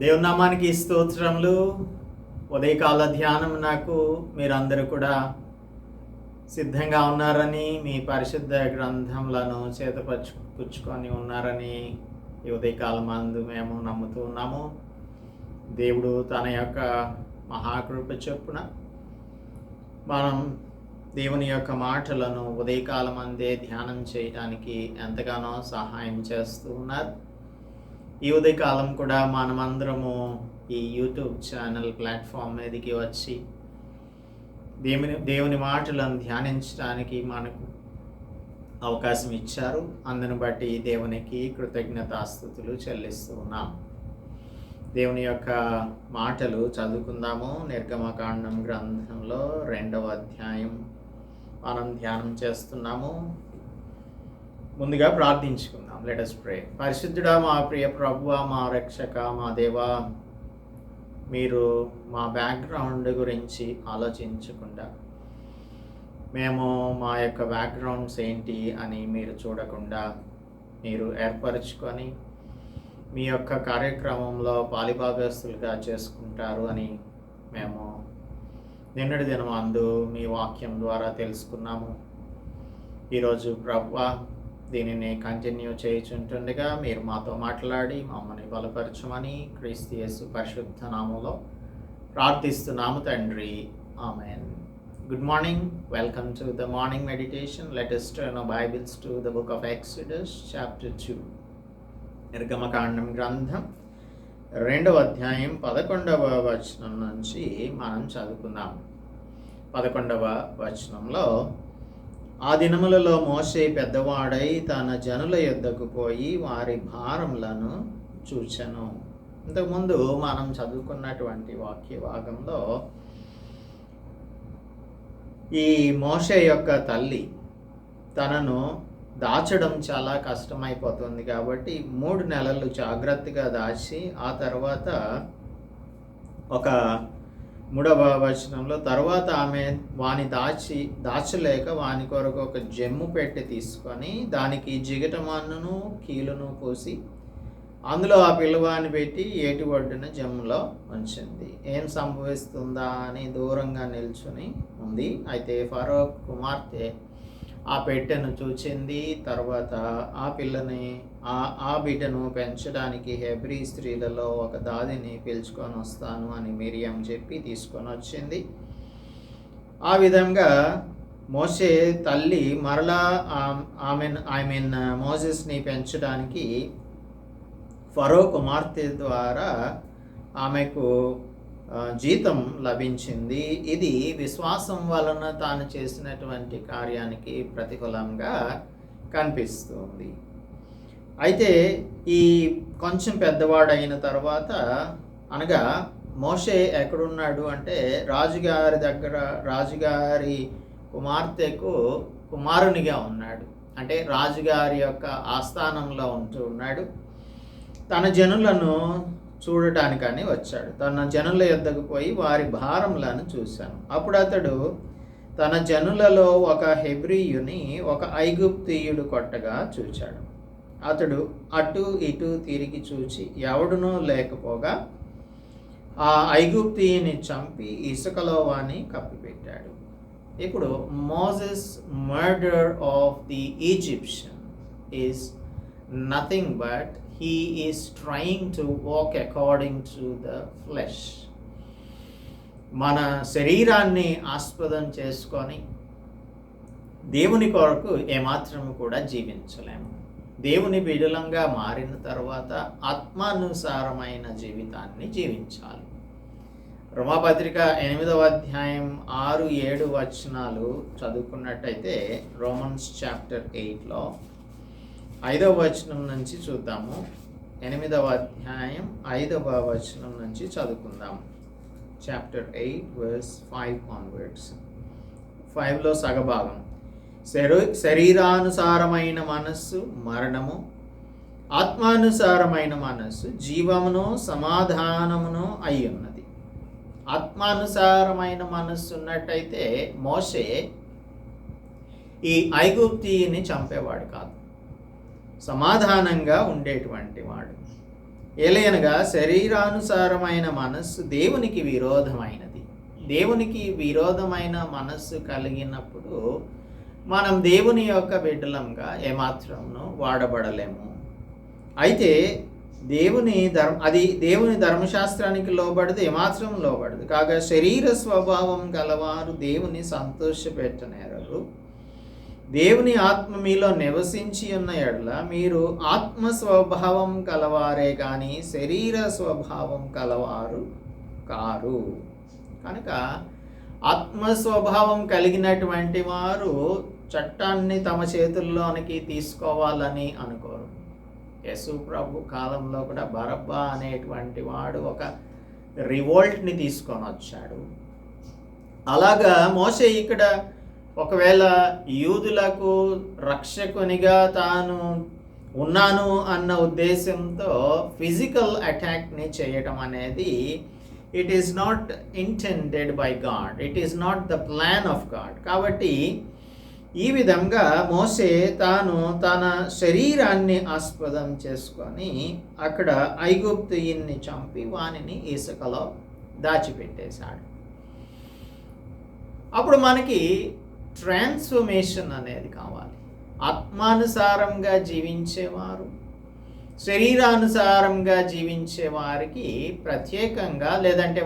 దేవుని నామానికి స్తోత్రములు. ఉదయకాల ధ్యానం నాకు మీరందరూ కూడా సిద్ధంగా ఉన్నారని, మీ పరిశుద్ధ గ్రంథములను పుచ్చుకొని ఉన్నారని ఈ ఉదయకాలం మందు మేము నమ్ముతూ ఉన్నాము. దేవుడు తన యొక్క మహాకృప చొప్పున మనం దేవుని యొక్క మాటలను ఉదయకాలం అందే ధ్యానం చేయడానికి ఎంతగానో సహాయం చేస్తూ ఉన్నారు. ఈ ఉదయకాలం కూడా మనమందరము ఈ యూట్యూబ్ ఛానల్ ప్లాట్ఫామ్ మీదకి వచ్చి దేవుని మాటలను ధ్యానించడానికి మనకు అవకాశం ఇచ్చారు. అందును బట్టి దేవునికి కృతజ్ఞతాస్తుతులు చెల్లిస్తూ ఉన్నాం. దేవుని యొక్క మాటలు చదువుకుందాము. నిర్గమకాండం గ్రంథంలో 2వ అధ్యాయం మనం ధ్యానం చేస్తున్నాము. ముందుగా ప్రార్థించుకుందాం. Let us pray. పరిశుద్ధుడా, మా ప్రియ ప్రభువా, మా రక్షక, మా దేవా, మీరు మా బ్యాక్గ్రౌండ్ గురించి ఆలోచించకుండా మేము మా యొక్క బ్యాక్గ్రౌండ్స్ ఏంటి అని మీరు చూడకుండా మీరు ఏర్పరచుకొని మీ యొక్క కార్యక్రమంలో పాలిభాగస్తులుగా చేసుకుంటారు అని మేము నిన్నటి దినం అందు మీ వాక్యం ద్వారా తెలుసుకున్నాము. ఈరోజు ప్రభువా, దీనిని కంటిన్యూ చేయుచుంటుండగా మీరు మాతో మాట్లాడి మమ్మల్ని బలపరచమని క్రీస్తు యేసు పరిశుద్ధ నామములో ప్రార్థిస్తున్నాము తండ్రి. ఆమేన్. Good morning. Welcome to the morning meditation. Let us turn our Bibles to the book of Exodus chapter 2. నిర్గమకాండం గ్రంథం 2వ అధ్యాయం 11వ వచనం నుంచి మనం చదువుకుందాం. 11వ వచనంలో, ఆ దినములలో మోషే పెద్దవాడై తన జనుల యొద్దకు పోయి వారి భారములను చూచెను. ఇంతకుముందు మనం చదువుకున్నటువంటి వాక్య భాగంలో ఈ మోషే యొక్క తల్లి తనను దాచడం చాలా కష్టమైపోతుంది కాబట్టి 3 నెలలు జాగ్రత్తగా దాచి, ఆ తర్వాత ఒక 3వ వచనంలో, తర్వాత ఆమె వాని దాచలేక వాని కొరకు ఒక జమ్ము పెట్టి తీసుకొని దానికి జిగటమన్నును కీలును పోసి అందులో ఆ పిల్లవాడిని పెట్టి ఏటి ఒడ్డున జమ్ములో ఉంచింది. ఏం సంభవిస్తుందా అని దూరంగా నిల్చుని ఉంది. అయితే ఫరో కుమార్తె ఆ పెట్టెను చూచింది. తర్వాత ఆ బిడ్డను పెంచడానికి హెబ్రీ స్త్రీలలో ఒక దాదిని పిలుచుకొని వస్తాను అని మిరియం చెప్పి తీసుకొని వచ్చింది. ఆ విధంగా మోషే తల్లి మరలా మోసెస్ని పెంచడానికి ఫరో కుమార్తె ద్వారా ఆమెకు జీతం లభించింది. ఇది విశ్వాసం వలన తాను చేసినటువంటి కార్యానికి ప్రతిఫలంగా కనిపిస్తుంది. అయితే ఈ కొంచెం పెద్దవాడైన తర్వాత, అనగా మోషే ఎక్కడున్నాడు అంటే రాజుగారి దగ్గర, రాజుగారి కుమార్తెకు కుమారునిగా ఉన్నాడు. అంటే రాజుగారి యొక్క ఆస్థానంలో ఉంటూ ఉన్నాడు. తన జనులను చూడటానికని వచ్చాడు. తన జనుల యొద్దకు పోయి వారి భారములను చూశాను. అప్పుడు అతడు తన జనులలో ఒక హెబ్రీయుని ఒక ఐగుప్తీయుడు కొట్టగా చూచాడు. అతడు అటు ఇటు తిరిగి చూచి ఎవడునూ లేకపోగా ఆ ఐగుప్తీయుని చంపి ఇసుకలో వాని కప్పిపెట్టాడు. ఇప్పుడు Moses murder of the Egyptian is nothing but he is trying to walk according to the flesh. మన శరీరాన్ని ఆస్పదం చేసుకొని దేవుని కొరకు ఏమాత్రము కూడా జీవించలేము. దేవుని బిడలంగా మారిన తర్వాత ఆత్మానుసారమైన జీవితాన్ని జీవించాలి. రోమాపత్రిక 8వ అధ్యాయం 6-7 వచనాలు చదువుకున్నట్టయితే, రోమన్స్ చాప్టర్ 8లో 5వ వచనం నుంచి చూద్దాము. 8వ అధ్యాయం 5వ వచనం నుంచి చదువుకుందాం. Chapter 8 verse 5 onwards. 5లో సగభాగం, శరీరానుసారమైన మనస్సు మరణము, ఆత్మానుసారమైన మనస్సు జీవమును సమాధానమును అయ్యున్నది. ఆత్మానుసారమైన మనస్సు ఉన్నట్టయితే మోషే ఈ ఐగుప్తీయుని చంపేవాడు కాదు, సమాధానంగా ఉండేటువంటి వాడు. ఏలయనగా శరీరానుసారమైన మనస్సు దేవునికి విరోధమైనది. దేవునికి విరోధమైన మనస్సు కలిగినప్పుడు మనం దేవుని యొక్క బిడ్డలంగా ఏమాత్రంను వాడబడలేము. అయితే దేవుని ధర్మశాస్త్రానికి లోబడదు, ఏమాత్రం లోబడదు. కాగా శరీర స్వభావం గలవారు దేవుని సంతోషపెట్టనేరరు. దేవుని ఆత్మ మీలో నివసించి ఉన్న ఎడల మీరు ఆత్మ స్వభావం కలవారే కానీ శరీర స్వభావం కలవారు కారు. కనుక ఆత్మ స్వభావం కలిగినటువంటి వారు చట్టాన్ని తమ చేతుల్లోనికి తీసుకోవాలని అనుకోరు. యేసు ప్రభు కాలంలో కూడా బరబ్బా అనేటువంటి వాడు ఒక రివోల్ట్ని తీసుకొని వచ్చాడు. అలాగా మోషే ఇక్కడ ఒకవేళ యూదులకు రక్షకునిగా తాను ఉన్నాను అన్న ఉద్దేశంతో ఫిజికల్ అటాక్ని చేయటం అనేది it is not intended by God, it is not the plan of God. కాబట్టి ఈ విధంగా మోషే తాను తన శరీరాన్ని ఆస్పదం చేసుకొని అక్కడ ఐగుప్తీయుని చంపి వానిని ఇసుకలో దాచిపెట్టేశాడు. అప్పుడు మనకి ట్రాన్స్ఫర్మేషన్ అనేది కావాలి. ఆత్మానుసారంగా జీవించేవారు, శరీరానుసారంగా జీవించే వారికి ప్రత్యేకంగా లేదంటే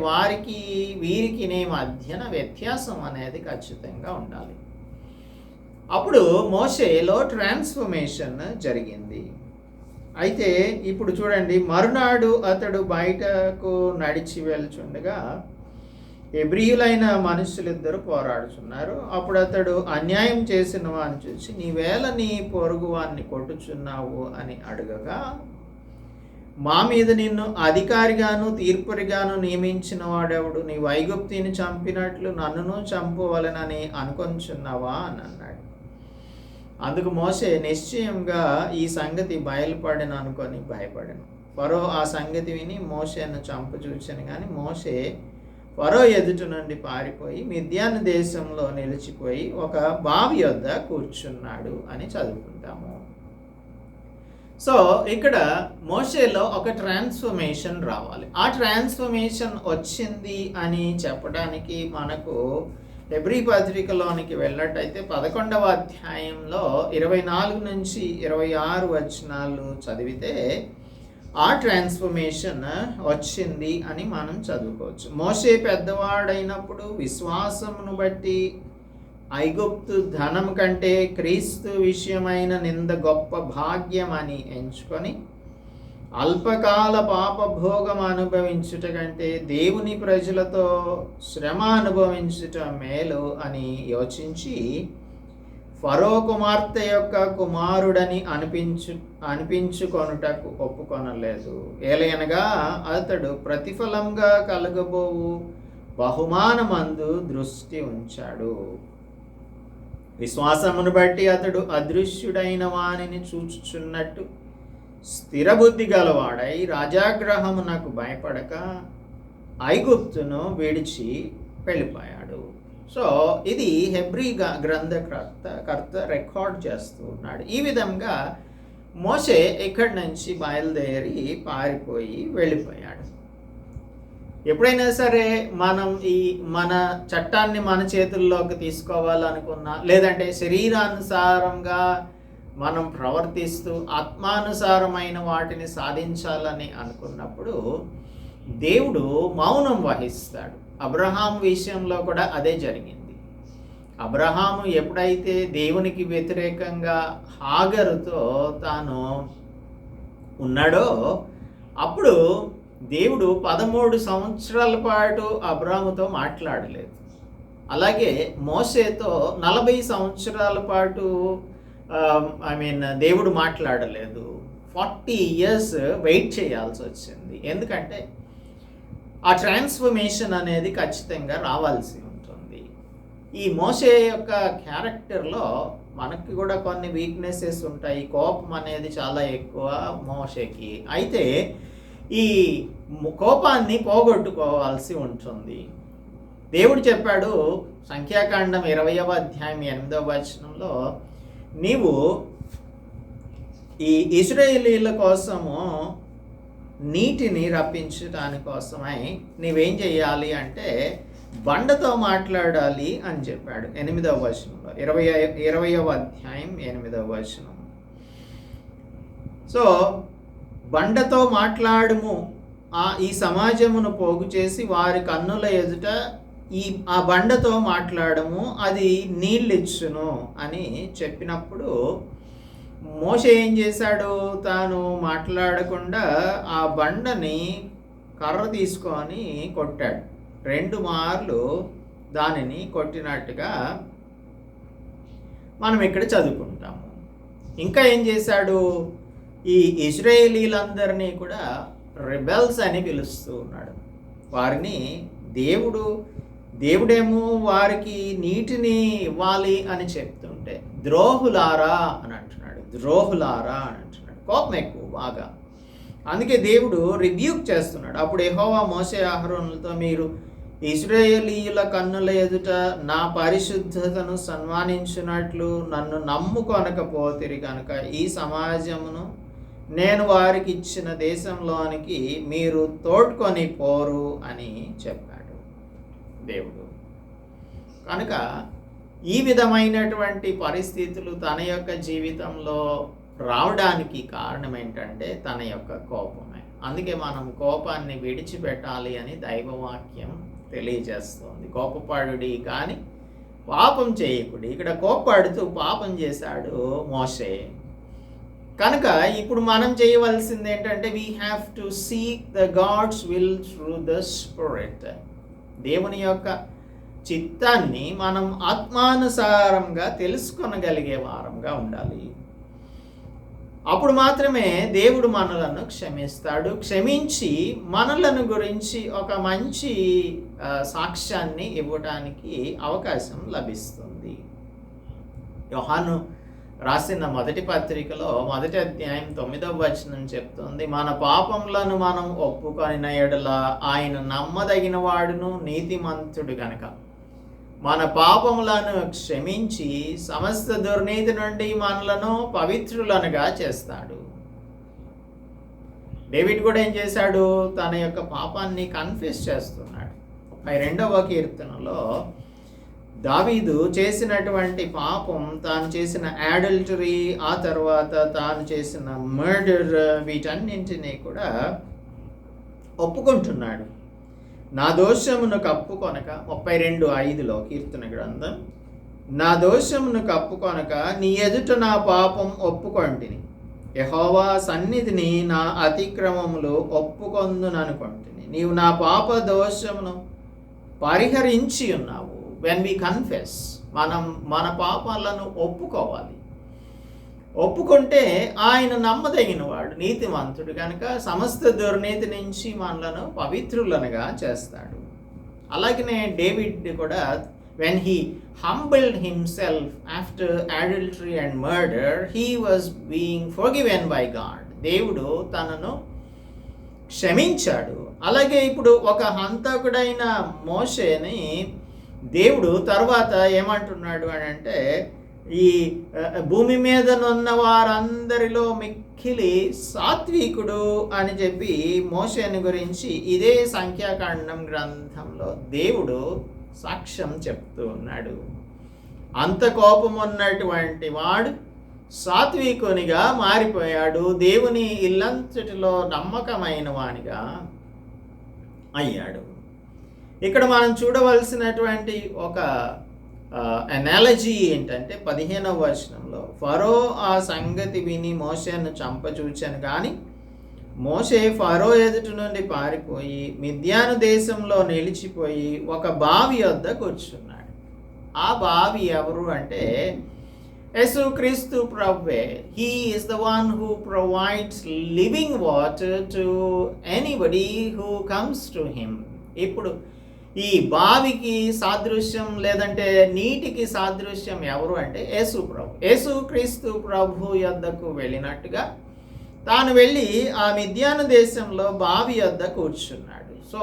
వీరికి మధ్యన వ్యత్యాసం అనేది ఖచ్చితంగా ఉండాలి. అప్పుడు మోషేలో ట్రాన్స్ఫర్మేషన్ జరిగింది. అయితే ఇప్పుడు చూడండి, మరునాడు అతడు బయటకు నడిచి వెళ్తుండగా హెబ్రీయులైన మనుషులిద్దరు పోరాడుచున్నారు. అప్పుడు అతడు అన్యాయం చేసిన వాడిని చూసి, నీవేళ నీ పొరుగు వాడిని కొట్టుచున్నావు అని అడగగా, మా మీద నిన్ను అధికారిగాను తీర్పురిగాను నియమించిన వాడెవడు? నీ ఐగుప్తీని చంపినట్లు నన్నును చంపవలెనని అనుకొంచున్నావా అని అన్నాడు. అందుకు మోషే నిశ్చయంగా ఈ సంగతి బయలుపడిన అనుకొని భయపడను. ఫరో ఆ సంగతి విని మోషేను చంప చూచాను. కానీ మోషే ఫరో ఎదుటి నుండి పారిపోయి మిద్యాను దేశంలో నిలిచిపోయి ఒక బావి వద్ద కూర్చున్నాడు అని చదువుకుంటాము. సో ఇక్కడ మోషేలో ఒక ట్రాన్స్ఫర్మేషన్ రావాలి. ఆ ట్రాన్స్ఫర్మేషన్ వచ్చింది అని చెప్పడానికి మనకు హెబ్రీ పత్రికలోనికి వెళ్ళినట్టయితే 11వ అధ్యాయంలో 24 నుంచి 26 వచనాలు చదివితే ఆ ట్రాన్స్ఫర్మేషన్ వచ్చింది అని మనం చదువుకోవచ్చు. మోషే పెద్దవాడైనప్పుడు విశ్వాసమును బట్టి ఐగుప్తు ధనం కంటే క్రీస్తు విషయమైన నింద గొప్ప భాగ్యం అని ఎంచుకొని అల్పకాల పాపభోగం అనుభవించుట కంటే దేవుని ప్రజలతో శ్రమ అనుభవించుట మేలు అని యోచించి ఫరో కుమార్తె యొక్క కుమారుడని అనిపించుకొనుటకు ఒప్పుకొనలేదు. ఏలయనగా అతడు ప్రతిఫలంగా కలగబోవు బహుమానమందు దృష్టి ఉంచాడు. విశ్వాసమును బట్టి అతడు అదృశ్యుడైన వానిని చూచుచున్నట్టు స్థిరబుద్ధి గలవాడై రాజాగ్రహమునకు భయపడక ఐగుప్తును విడిచి వెళ్ళిపోయాడు. సో ఇది హెబ్రీ గ్రంథకర్త రికార్డ్ చేస్తూ ఉన్నాడు. ఈ విధంగా మోషే ఇక్కడి నుంచి బయలుదేరి పారిపోయి వెళ్ళిపోయాడు. ఎప్పుడైనా సరే మనం మన చట్టాన్ని మన చేతుల్లోకి తీసుకోవాలనుకున్నా, లేదంటే శరీరానుసారంగా మనం ప్రవర్తిస్తూ ఆత్మానుసారమైన వాటిని సాధించాలని అనుకున్నప్పుడు దేవుడు మౌనం వహిస్తాడు. అబ్రహాం విషయంలో కూడా అదే జరిగింది. అబ్రహాము ఎప్పుడైతే దేవునికి వ్యతిరేకంగా హాగరుతో తాను ఉన్నాడో అప్పుడు దేవుడు 13 సంవత్సరాల పాటు అబ్రాహాముతో మాట్లాడలేదు. అలాగే మోషేతో 40 సంవత్సరాల పాటు దేవుడు మాట్లాడలేదు. 40 years వెయిట్ చేయాల్సి వచ్చింది. ఎందుకంటే ఆ ట్రాన్స్ఫర్మేషన్ అనేది ఖచ్చితంగా రావాల్సి ఉంటుంది. ఈ మోషే యొక్క క్యారెక్టర్లో మనకి కూడా కొన్ని వీక్నెసెస్ ఉంటాయి. కోపం అనేది చాలా ఎక్కువ మోషేకి. అయితే ఈ కోపాన్ని పోగొట్టుకోవాల్సి ఉంటుంది. దేవుడు చెప్పాడు సంఖ్యాకాండం 20వ అధ్యాయం 8వ వచనంలో, నీవు ఈ ఇశ్రాయేలీయుల కోసము నీటిని రప్పించడానికి కోసమై నీవేం చేయాలి అంటే బండతో మాట్లాడాలి అని చెప్పాడు 8వ వచనంలో, 20వ అధ్యాయం 8వ వచనం. సో బండతో మాట్లాడుము, ఈ సమాజమును పోగు చేసి వారి కన్నుల ఎదుట ఆ బండతో మాట్లాడము, అది నీళ్ళిచ్చును అని చెప్పినప్పుడు మోషే ఏం చేశాడు? తాను మాట్లాడకుండా ఆ బండని కర్ర తీసుకొని కొట్టాడు. 2 మార్లు దానిని కొట్టినట్టుగా మనం ఇక్కడ చదువుకుంటాము. ఇంకా ఏం చేశాడు? ఈ ఇశ్రాయేలీలందరినీ కూడా రెబెల్స్ అని పిలుస్తూ ఉన్నాడు. వారిని దేవుడేమో వారికి నీటిని ఇవ్వాలి అని చెప్తుంటే ద్రోహులారా అని అంటున్నాడు. కోపం ఎక్కువ బాగా. అందుకే దేవుడు రిబ్యూక్ చేస్తున్నాడు. అప్పుడు యెహోవా మోషే అహరోనులతో, మీరు ఇశ్రాయేలీయుల కన్నుల ఎదుట నా పరిశుద్ధతను సన్మానించినట్లు నన్ను నమ్ముకొనకపోతిరి కనుక ఈ సమాజమును నేను వారికి ఇచ్చిన దేశంలోనికి మీరు తోడ్కొని పోరు అని చెప్పాడు దేవుడు. కనుక ఈ విధమైనటువంటి పరిస్థితులు తన యొక్క జీవితంలో రావడానికి కారణం ఏంటంటే తన యొక్క కోపమే. అందుకే మనం కోపాన్ని విడిచిపెట్టాలి అని దైవవాక్యం తెలియజేస్తోంది. కోపపడుడి కానీ పాపం చేయకుడి. ఇక్కడ కోపపడుతూ పాపం చేశాడు మోషే. కనుక ఇప్పుడు మనం చేయవలసింది ఏంటంటే we have to seek the God's will through the spirit. దేవుని యొక్క చిత్తాన్ని మనం ఆత్మానుసారంగా తెలుసుకొనగలిగే వారంగా ఉండాలి. అప్పుడు మాత్రమే దేవుడు మనలను క్షమిస్తాడు. క్షమించి మనలను గురించి ఒక మంచి సాక్ష్యాన్ని ఇవ్వడానికి అవకాశం లభిస్తుంది. యోహాను రాసిన మొదటి పత్రికలో 1వ అధ్యాయం 9వ వచనం చెప్తుంది, మన పాపములను మనం ఒప్పుకొనిన యెడల ఆయన నమ్మదగిన వాడును నీతిమంతుడు గనక మన పాపములను క్షమించి సమస్త దుర్నీతి నుండి మనలను పవిత్రులనుగా చేస్తాడు. డేవిడ్ కూడా ఏం చేశాడు? తన యొక్క పాపాన్ని కన్ఫెస్ చేస్తున్నాడు. 32వ కీర్తనలో దావీదు చేసినటువంటి పాపం, తాను చేసిన అడల్టరీ, ఆ తర్వాత తాను చేసిన మర్డర్, వీటన్నింటినీ కూడా ఒప్పుకుంటున్నాడు. నా దోషమును కప్పుకొనక 32:5 కీర్తన గ్రంథం, నా దోషమును కప్పుకొనక నీ ఎదుట నా పాపం ఒప్పుకొంటిని, యెహోవా సన్నిధిని నా అతిక్రమములు ఒప్పుకొందుననుకొంటిని. నీవు నా పాప దోషమును పరిహరించి ఉన్నావు. వెన్ వి కన్ఫెస్, మనం మన పాపాలను ఒప్పుకోవాలి. ఒప్పుకుంటే ఆయన నమ్మదగిన వాడు, నీతిమంతుడు కనుక సమస్త దుర్నీతి నుంచి మనలను పవిత్రులనుగా చేస్తాడు. అలాగనే డేవిడ్ కూడా when he humbled himself after adultery and murder, he was being forgiven by God. దేవుడు తనను క్షమించాడు. అలాగే ఇప్పుడు ఒక హంతకుడైన మోషేని దేవుడు తర్వాత ఏమంటున్నాడు అని అంటే, ఈ భూమి మీద ఉన్న వారందరిలో మిక్కిలి సాత్వికుడు అని చెప్పి మోషేని గురించి ఇదే సంఖ్యాకాండం గ్రంథంలో దేవుడు సాక్ష్యం చెప్తూ ఉన్నాడు. అంత కోపం ఉన్నటువంటి వాడు సాత్వికునిగా మారిపోయాడు. దేవుని ఇల్లంతటిలో నమ్మకమైన వానిగా అయ్యాడు. ఇక్కడ మనం చూడవలసినటువంటి ఒక అనాలజీ ఏంటంటే 15వ వచనంలో, ఫరో ఆ సంగతి విని మోషేను చంపచూచాను కానీ మోషే ఫరో ఎదుట నుండి పారిపోయి మిద్యాను దేశంలో నిలిచిపోయి ఒక బావి వద్ద కూర్చున్నాడు. ఆ బావి ఎవరు అంటే యేసుక్రీస్తు ప్రభువే. He is the one who provides living water to anybody who comes to him. ఇప్పుడు ఈ బావికి సాదృశ్యం లేదంటే నీటికి సాదృశ్యం ఎవరు అంటే యేసు ప్రభు. యేసుక్రీస్తు ప్రభు యొద్దకు వెళ్ళినట్టుగా తాను వెళ్ళి ఆ మిద్యాను దేశంలో బావి యొద్ద కూర్చున్నాడు. So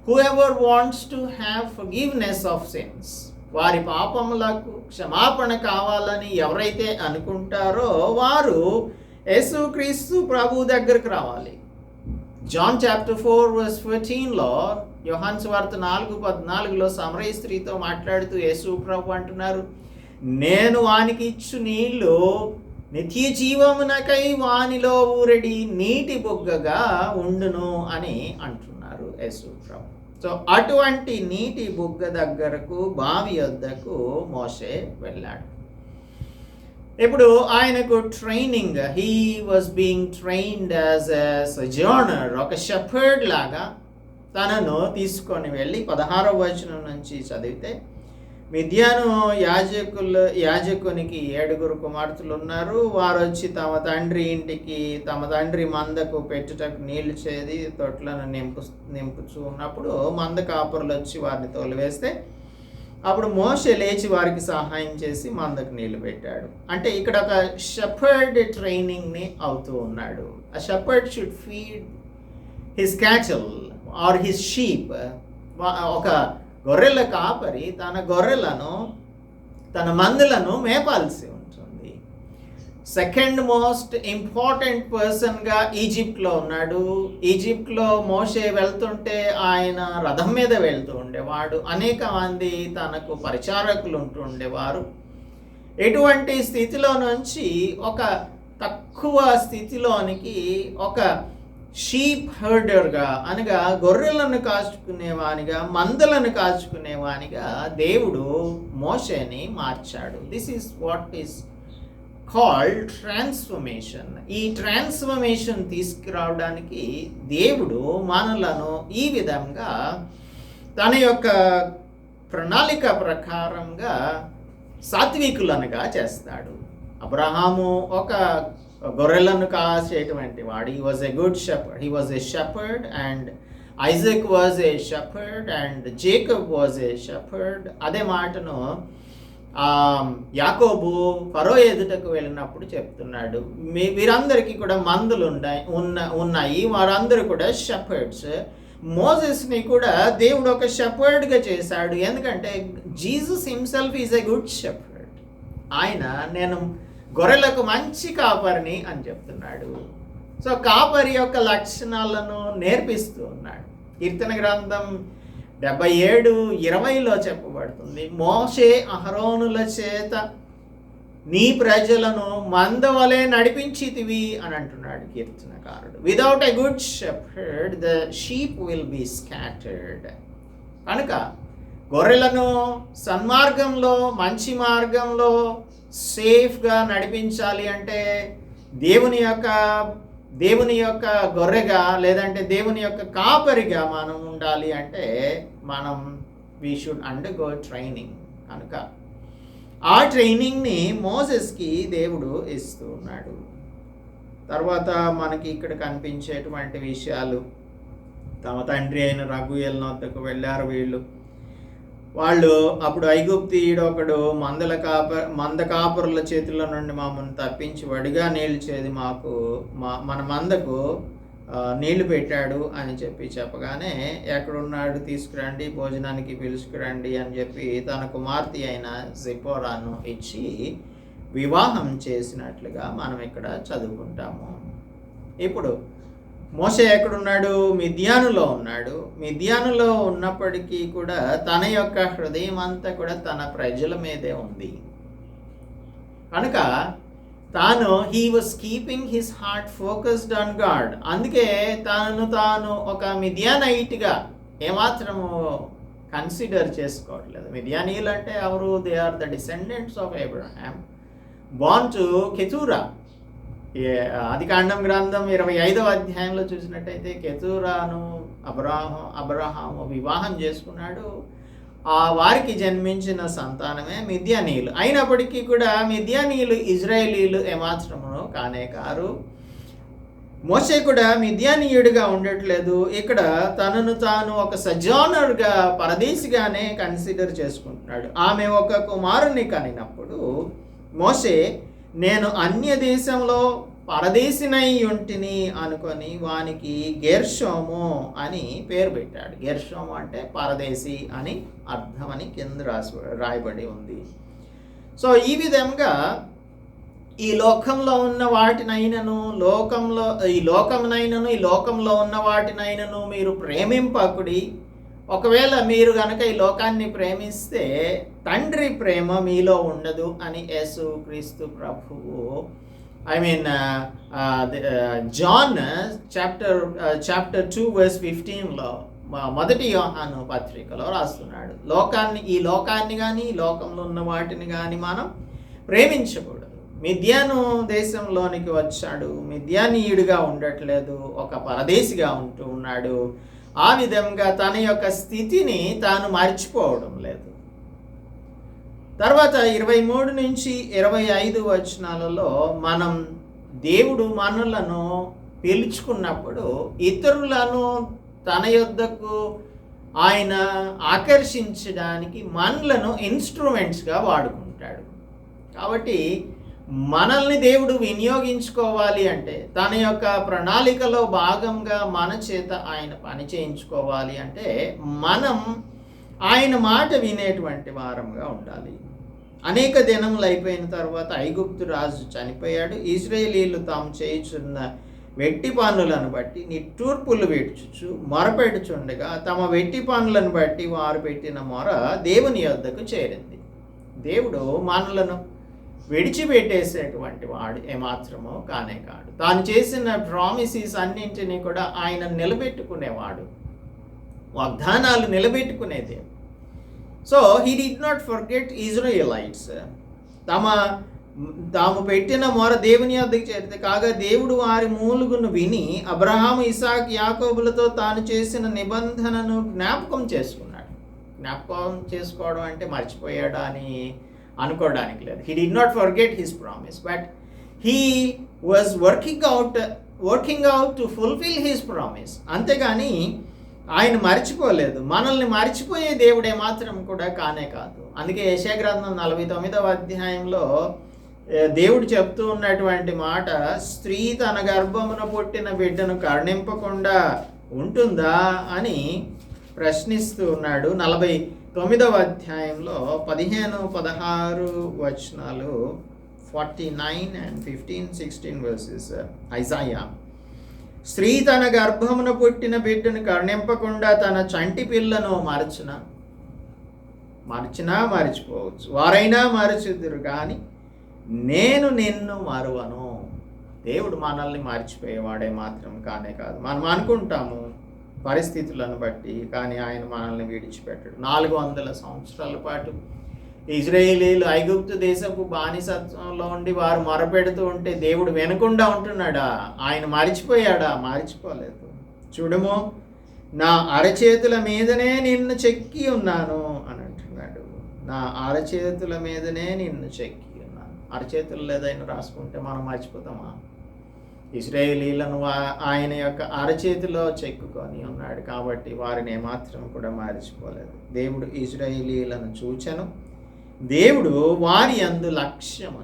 whoever wants to have forgiveness of sins, వారి పాపములకు క్షమాపణ కావాలని ఎవరైతే అనుకుంటారో వారు యేసుక్రీస్తు ప్రభు దగ్గరకు రావాలి. జాన్ చాప్టర్ 4:14లో యోహాను సువార్త 4:14లో సమరయ స్త్రీతో మాట్లాడుతూ యేసు ప్రభు అంటున్నారు, నేను వానికి ఇచ్చు నీళ్లు నిత్య జీవమునకై వానిలో ఊరడి నీటి బుగ్గగా ఉండును అని అంటున్నారు యేసు ప్రభు. సో అటువంటి నీటి బుగ్గ దగ్గరకు, బావి వద్దకు మోషే వెళ్ళాడు. ఇప్పుడు ఆయనకు training, he was being trained as a sojourner, ఒక షెపర్డ్ లాగా తనను తీసుకొని వెళ్ళి 16వ వచనం నుంచి చదివితే, మిద్యాను యాజకునికి 7 కుమార్తెలు ఉన్నారు. వారు వచ్చి తమ తండ్రి ఇంటికి, తమ తండ్రి మందకు పెట్టుటకు నీళ్లు చేది తొట్లను నింపుచూ ఉన్నప్పుడు మంద కాపురులు వచ్చి వారిని తోలివేస్తే అప్పుడు మోషే లేచి వారికి సహాయం చేసి మందకు నీళ్లు పెట్టాడు. అంటే ఇక్కడ ఒక షెపర్డ్ ట్రైనింగ్ని అవుతూ ఉన్నాడు. ఆ shepherd should feed his cattle or his sheep. ఒక గొర్రెల కాపరి తన గొర్రెలను, తన మందలను మేపాల్సి ఉంటుంది. సెకండ్ మోస్ట్ ఇంపార్టెంట్ పర్సన్గా ఈజిప్ట్లో ఉన్నాడు. ఈజిప్ట్లో మోషే వెళ్తుంటే ఆయన రథం మీద వెళ్తూ ఉండేవాడు. అనేక మంది తనకు పరిచారకులు ఉంటూ ఉండేవారు. ఎటువంటి స్థితిలో నుంచి ఒక తక్కువ స్థితిలోనికి ఒక షీప్ హర్డర్గా, అనగా గొర్రెలను కాచుకునేవానిగా, మందలను కాచుకునేవానిగా దేవుడు మోషేని మార్చాడు. This is what is called transformation. ఈ ట్రాన్స్ఫర్మేషన్ తీసుకురావడానికి దేవుడు మనలను ఈ విధంగా తన యొక్క ప్రణాళిక ప్రకారంగా సాత్వికులనుగా చేస్తాడు. అబ్రహాము ఒక గొర్రెలను కాసేటువంటి వాడు. He was a good shepherd. He was a shepherd and Isaac was a shepherd and Jacob was a shepherd. అదే మాటను యాకోబు ఫరో ఎదుటకు వెళ్ళినప్పుడు చెప్తున్నాడు. వీరందరికీ కూడా మందులు ఉన్నాయి, వారందరూ కూడా షెపర్డ్స్. మోసెస్ని కూడా దేవుడు ఒక షెపర్డ్గా చేశాడు. ఎందుకంటే Jesus himself is a good shepherd. ఆయన నేను గొర్రెలకు మంచి కాపరిని అని చెప్తున్నాడు. సో కాపరి యొక్క లక్షణాలను నేర్పిస్తూ ఉన్నాడు. కీర్తన గ్రంథం 77:20లో చెప్పబడుతుంది, మోషే అహరోనుల చేత నీ ప్రజలను మందవలే నడిపించితివి అని అంటున్నాడు కీర్తనకారుడు. Without a good shepherd the sheep will be scattered. కనుక గొర్రెలను సన్మార్గంలో, మంచి మార్గంలో సేఫ్గా నడిపించాలి అంటే దేవుని యొక్క గొర్రెగా, లేదంటే దేవుని యొక్క కాపరిగా మనం ఉండాలి అంటే వీ షుడ్ అండర్గో ట్రైనింగ్. కనుక ఆ ట్రైనింగ్ని మోసెస్కి దేవుడు ఇస్తూ ఉన్నాడు. తర్వాత మనకి ఇక్కడ కనిపించేటువంటి విషయాలు, తమ తండ్రి అయిన రగుయేలు వద్దకు వెళ్ళారు వాళ్ళు. అప్పుడు ఐగుప్తీయుడు ఒకడు మంద కాపురుల చేతుల నుండి మమ్మల్ని తప్పించి వడిగా నీళ్లు చేది మన మందకు నీళ్లు పెట్టాడు అని చెప్పగానే, ఎక్కడున్నాడు తీసుకురండి, భోజనానికి పిలుచుకురండి అని చెప్పి తన కుమార్తె అయిన జిపోరాను ఇచ్చి వివాహం చేసినట్లుగా మనం ఇక్కడ చదువుకుంటాము. ఇప్పుడు మోషే ఎక్కడున్నాడు? మిద్యానులో ఉన్నాడు. మిద్యానులో ఉన్నప్పటికీ కూడా తన యొక్క హృదయం అంతా కూడా తన ప్రజల మీదే ఉంది. కనుక he was keeping his heart focused on God. అందుకే తాను ఒక మిద్యానైట్గా ఏమాత్రము కన్సిడర్ చేసుకోవట్లేదు. మిద్యానీయులు అంటే ఎవరు? They are the descendants of Abraham, born to Keturah. ఆదికాండం గ్రంథం 25వ అధ్యాయంలో చూసినట్టయితే కెతూరాను అబ్రహాము వివాహం చేసుకున్నాడు. వారికి జన్మించిన సంతానమే మిద్యానీయులు. అయినప్పటికీ కూడా మిద్యానీయులు ఇజ్రాయేలీలు ఏమాత్రము కానే కారు. మోషే కూడా మిద్యానీయుడిగా ఉండట్లేదు. ఇక్కడ తాను ఒక సజానర్గా, పరదేశిగానే కన్సిడర్ చేసుకుంటున్నాడు. ఆమె ఒక కుమారుని కనినప్పుడు మోషే నేను అన్య దేశంలో పరదేశినై ఉంటిని అనుకొని వానికి గెర్షోము అని పేరు పెట్టాడు. గెర్షోము అంటే పరదేశి అని అర్థమని కింద రాయబడి ఉంది. సో ఈ విధంగా ఈ లోకంలో ఉన్న వాటినైనను ఈ లోకంలో ఉన్న వాటినైనను మీరు ప్రేమింపకుడి. ఒకవేళ మీరు గనక ఈ లోకాన్ని ప్రేమిస్తే తండ్రి ప్రేమ మీలో ఉండదు అని యేసు క్రీస్తు ప్రభువు జాన్ చాప్టర్ 2 verse 15లో మొదటి యోహాను పత్రికలో రాస్తున్నాడు. ఈ లోకాన్ని కానీ ఈ లోకంలో ఉన్న వాటిని కానీ మనం ప్రేమించకూడదు. మిద్యాను దేశంలోనికి వచ్చాడు, మిద్యానీయుడిగా ఉండట్లేదు, ఒక పరదేశిగా ఉంటూ ఉన్నాడు. ఆ విధంగా తన యొక్క స్థితిని తాను మర్చిపోవడం లేదు. తర్వాత 23 నుంచి 25 వచనాలలో మనం దేవుడు మనలను పిలుచుకున్నప్పుడు ఇతరులను తన యొద్దకు ఆయన ఆకర్షించడానికి మనలను ఇన్స్ట్రుమెంట్స్గా వాడుకుంటాడు. కాబట్టి మనల్ని దేవుడు వినియోగించుకోవాలి అంటే, తన యొక్క ప్రణాళికలో భాగంగా మన చేత ఆయన పని చేయించుకోవాలి అంటే మనం ఆయన మాట వినేటువంటి వారంగా ఉండాలి. అనేక దినములు అయిపోయిన తర్వాత ఐగుప్తు రాజు చనిపోయాడు. ఇశ్రాయేలీయులు తాము చేయుచున్న వెట్టి పనులను బట్టి నిట్టూర్పులు విడుచుచు మొరపెడుచుండగా తమ వెట్టి పనులను బట్టి వారు పెట్టిన మొర దేవుని యొద్దకు చేరింది. దేవుడు మనలను విడిచిపెట్టేసేటువంటి వాడు ఏమాత్రమో కానే కాడు. తాను చేసిన ప్రామిసెస్ అన్నింటినీ కూడా ఆయన నిలబెట్టుకునేవాడు, వాగ్దానాలు నిలబెట్టుకునేది. So he did not forget Israelites. తాము పెట్టిన మొర దేవుని యొద్దకు చేరితే కాగా దేవుడు వారి మూలుగును విని అబ్రహాము, ఇసాక్, యాకోబులతో తాను చేసిన నిబంధనను జ్ఞాపకం చేసుకున్నాడు. జ్ఞాపకం చేసుకోవడం అంటే మర్చిపోయాడా అని అనుకోవడానికి లేదు. He did not forget his promise, but he was working out to fulfil his promise. అంతేగాని ఆయన మర్చిపోలేదు. మనల్ని మర్చిపోయే దేవుడే మాత్రం కూడా కానే కాదు. అందుకే యెషయా గ్రంథం 49వ అధ్యాయంలో దేవుడు చెప్తూ ఉన్నటువంటి మాట, స్త్రీ తన గర్భమున పుట్టిన బిడ్డను కరుణింపకుండా ఉంటుందా అని ప్రశ్నిస్తూ ఉన్నాడు. 49వ అధ్యాయంలో 15-16 వచనాలు, 49 and 15, 16 verses ఐజాయా. స్త్రీ తన గర్భమున పుట్టిన బిడ్డను కరుణింపకుండా తన చంటి పిల్లను మరచినా మరిచిపోవచ్చు, వారైనా మరచుదురు కానీ నేను నిన్ను మరువను. దేవుడు మనల్ని మర్చిపోయేవాడే మాత్రం కానే కాదు. మనం అనుకుంటాము పరిస్థితులను బట్టి, కానీ ఆయన మనల్ని విడిచిపెట్టడు. 400 సంవత్సరాల పాటు ఇజ్రాయేలీలు ఐగుప్తు దేశపు బానిసత్వంలో ఉండి వారు మొరపెడుతూ ఉంటే దేవుడు వినకుండా ఉంటున్నాడా? ఆయన మరిచిపోయాడా? మరిచిపోలేదు. చూడము, నా అరచేతుల మీదనే నిన్ను చెక్కి ఉన్నాను అని అంటున్నాడు. నా అరచేతుల మీదనే నిన్ను చెక్కి ఉన్నాను. అరచేతులు ఏదైనా రాసుకుంటే మనం మర్చిపోతామా? ఇశ్రాయేలీలను ఆయన యొక్క అరచేతిలో చెక్కుకొని ఉన్నాడు కాబట్టి వారిని ఏమాత్రం కూడా మర్చిపోలేదు. దేవుడు ఇశ్రాయేలీలను చూచెను, దేవుడు వారి యందు లక్ష్యం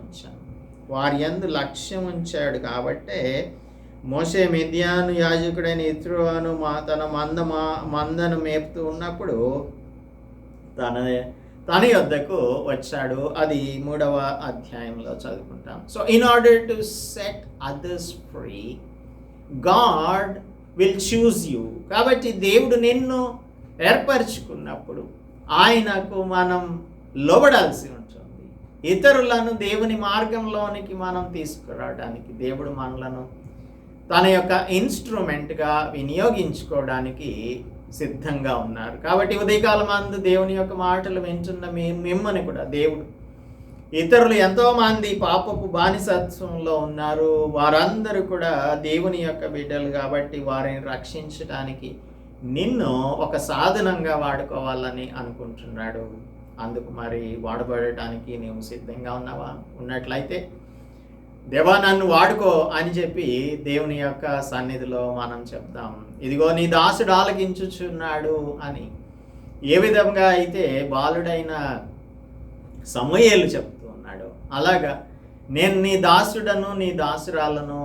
ఉంచాడు. కాబట్టే మోషే మిద్యాను యాజకుడైన యిత్రోను తన మందను మేపుతూ ఉన్నప్పుడు తన యొద్దకు వచ్చాడు. అది 3వ అధ్యాయంలో చదువుకుంటాం. So in order to set others free, God will choose you. కాబట్టి దేవుడు నిన్ను ఏర్పరచుకున్నప్పుడు ఆయనకు మనం లోబడాల్సి ఉంటుంది. ఇతరులను దేవుని మార్గంలోనికి మనం తీసుకురావడానికి దేవుడు మనలను తన యొక్క ఇన్స్ట్రుమెంట్గా వినియోగించుకోవడానికి సిద్ధంగా ఉన్నారు. కాబట్టి ఉదయకాలం అందు దేవుని యొక్క మాటలు వింటున్న మిమ్మల్ని కూడా దేవుడు, ఇతరులు ఎంతోమంది పాపపు బానిసత్వంలో ఉన్నారు, వారందరూ కూడా దేవుని యొక్క బిడ్డలు కాబట్టి వారిని రక్షించడానికి నిన్ను ఒక సాధనంగా వాడుకోవాలని అనుకుంటున్నాడు. అందుకు మరి వాడబడటానికి నీవు సిద్ధంగా ఉన్నట్లయితే దేవా నన్ను వాడుకో అని చెప్పి దేవుని యొక్క సన్నిధిలో మనం చెప్దాం. ఇదిగో నీ దాసుడు ఆలకించుచున్నాడు అని ఏ విధంగా అయితే బాలుడైన సమూయేలు చెప్తూ ఉన్నాడు, అలాగా నేను నీ దాసుడను నీ దాసురాలను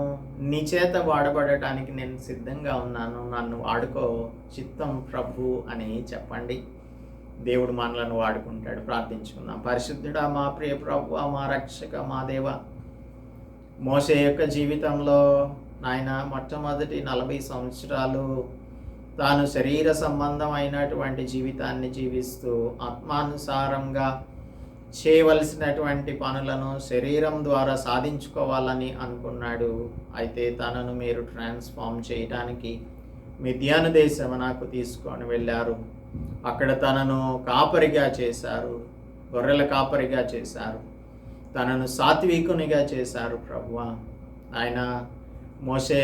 నీ చేత వాడబడటానికి నేను సిద్ధంగా ఉన్నాను, నన్ను వాడుకో చిత్తం ప్రభు అని చెప్పండి. దేవుడు మనలను వాడుకుంటాడు. ప్రార్థించుకుందాం. పరిశుద్ధుడా, మా ప్రియ ప్రభువా, మా రక్షక, మా దేవ, మోషే యొక్క జీవితంలో నాయన మొట్టమొదటి 40 సంవత్సరాలు తాను శరీర సంబంధమైనటువంటి జీవితాన్ని జీవిస్తూ ఆత్మానుసారంగా చేయవలసినటువంటి పనులను శరీరం ద్వారా సాధించుకోవాలని అనుకున్నాడు. అయితే తనను మీరు ట్రాన్స్ఫార్మ్ చేయడానికి మిద్యాను దేశమునకు తీసుకొని వెళ్ళారు. అక్కడ తనను కాపరిగా చేశారు, గొర్రెల కాపరిగా చేశారు, తనను సాత్వికునిగా చేశారు ప్రభువా. ఆయన మోషే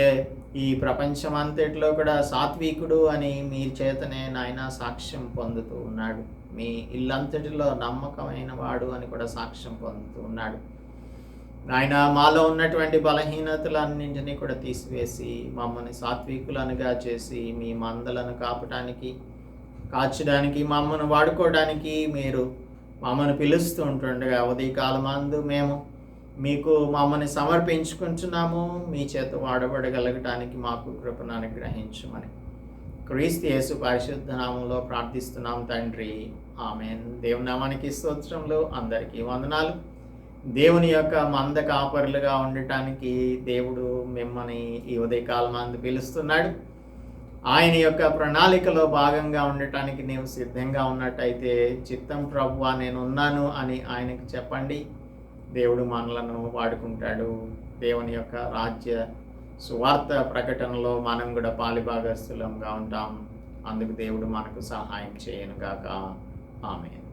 ఈ ప్రపంచమంతటిలో కూడా సాత్వికుడు అని మీ చేతనే నాయన సాక్ష్యం పొందుతూ ఉన్నాడు. మీ ఇల్లంతటిలో నమ్మకమైన వాడు అని కూడా సాక్ష్యం పొందుతూ ఉన్నాడు. నాయన మాలో ఉన్నటువంటి బలహీనతలన్నింటినీ కూడా తీసివేసి మమ్మల్ని సాత్వికులనుగా చేసి మీ మందలను కాచడానికి మమ్మల్ని వాడుకోవడానికి మీరు మమ్మల్ని పిలుస్తూ ఉంటుండగా ఉదయకాలమందు మేము మీకు మమ్మల్ని సమర్పించుకుంటున్నాము. మీ చేత వాడబడగలగటానికి మాకు కృపను అనుగ్రహించమని క్రీస్తు యేసు పరిశుద్ధ నామంలో ప్రార్థిస్తున్నాం తండ్రి, ఆమేన్. దేవుని నామానికి స్తోత్రములు. అందరికీ వందనాలు. దేవుని యొక్క మంద కాపరులుగా ఉండటానికి దేవుడు మిమ్మల్ని ఈ ఉదయకాలమందు పిలుస్తున్నాడు. ఆయన యొక్క ప్రణాళికలో భాగంగా ఉండటానికి నీవు సిద్ధంగా ఉన్నట్టయితే చిత్తం ప్రభువా నేను ఉన్నాను అని ఆయనకు చెప్పండి. దేవుడు మనలను వాడుకుంటాడు. దేవుని యొక్క రాజ్య సువార్త ప్రకటనలో మనం కూడా పాలిభాగస్తులంగా ఉంటాం. అందుకు దేవుడు మనకు సహాయం చేయనుగాక. ఆమేన్.